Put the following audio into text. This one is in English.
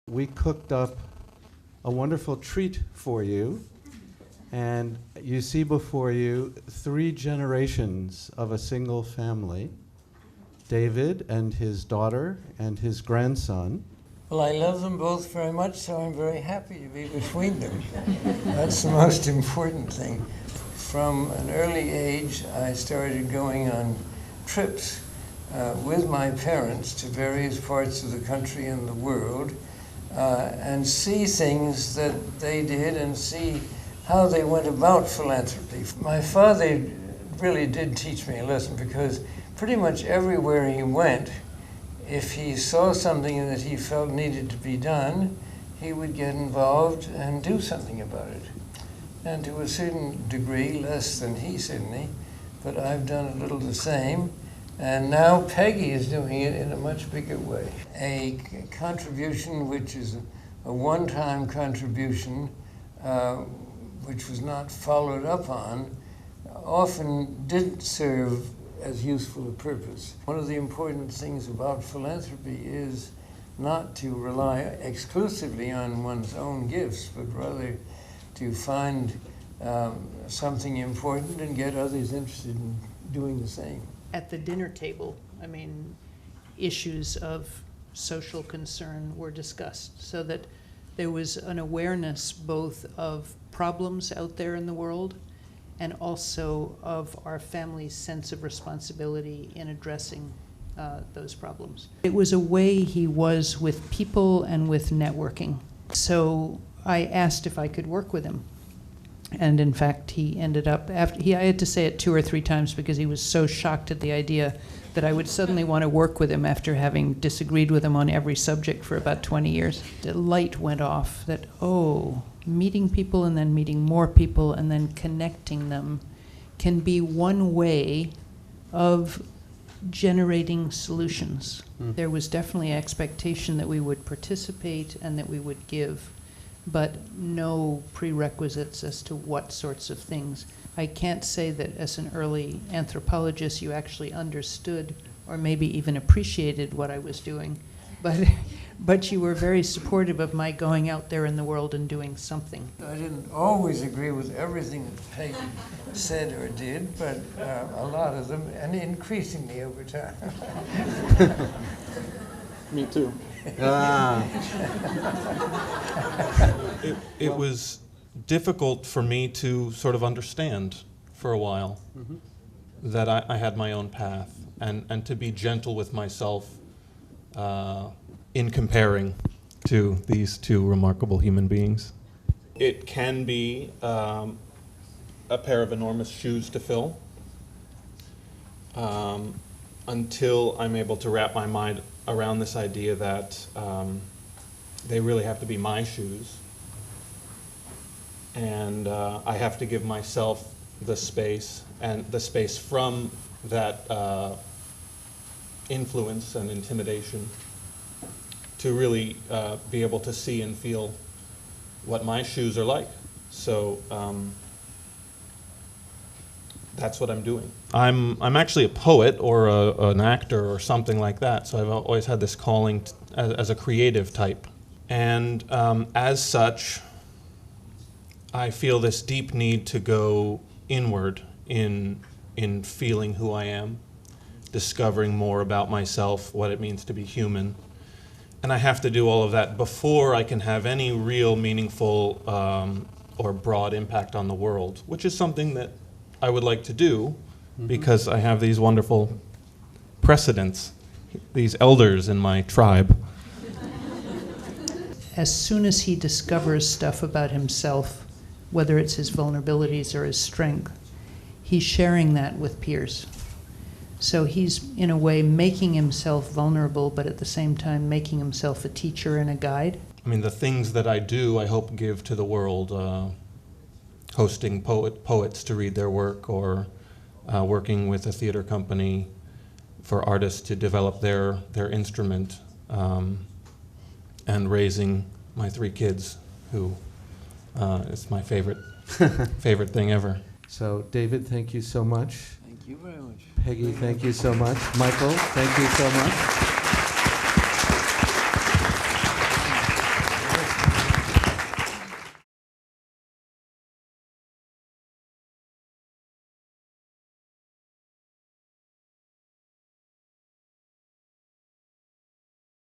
We cooked up a wonderful treat for you, and you see before you 3 generations of a single family, David and his daughter and his grandson. Well, I love them both very much, so I'm very happy to be between them. That's the most important thing. From an early age, I started going on trips with my parents to various parts of the country and the world, and see things that they did and see how they went about philanthropy. My father really did teach me a lesson, because pretty much everywhere he went, if he saw something that he felt needed to be done, he would get involved and do something about it. And to a certain degree, less than he certainly, but I've done a little the same. And now Peggy is doing it in a much bigger way. A contribution which is a one-time contribution, which was not followed up on, often didn't serve as useful a purpose. One of the important things about philanthropy is not to rely exclusively on one's own gifts, but rather to find something important and get others interested in doing the same. At the dinner table, I mean, issues of social concern were discussed, so that there was an awareness both of problems out there in the world and also of our family's sense of responsibility in addressing those problems. It was a way he was with people and with networking. So I asked if I could work with him. And in fact, he ended up, I had to say it 2 or 3 times because he was so shocked at the idea that I would suddenly want to work with him after having disagreed with him on every subject for about 20 years. The light went off that, oh, meeting people and then meeting more people and then connecting them can be one way of generating solutions. There was definitely expectation that we would participate and that we would give, but no prerequisites as to what sorts of things. I can't say that as an early anthropologist you actually understood or maybe even appreciated what I was doing, but you were very supportive of my going out there in the world and doing something. I didn't always agree with everything that Peggy said or did, but a lot of them, and increasingly over time. Me too. It was difficult for me to sort of understand for a while that I had my own path, and to be gentle with myself in comparing to these 2 remarkable human beings. It can be a pair of enormous shoes to fill until I'm able to wrap my mind around this idea that they really have to be my shoes, and I have to give myself the space, and the space from that influence and intimidation to really be able to see and feel what my shoes are like. So that's what I'm doing. I'm actually a poet or an actor or something like that, so I've always had this calling as a creative type. And as such, I feel this deep need to go inward in feeling who I am, discovering more about myself, what it means to be human. And I have to do all of that before I can have any real meaningful or broad impact on the world, which is something that I would like to do because I have these wonderful precedents, these elders in my tribe. As soon as he discovers stuff about himself, whether it's his vulnerabilities or his strength, he's sharing that with peers. So he's, in a way, making himself vulnerable, but at the same time making himself a teacher and a guide. I mean, the things that I do, I hope give to the world, hosting poets to read their work, or working with a theater company for artists to develop their instrument, and raising my 3 kids, who is my favorite thing ever. So, David, thank you so much. Thank you very much. Peggy, thank you so much. Michael, thank you so much.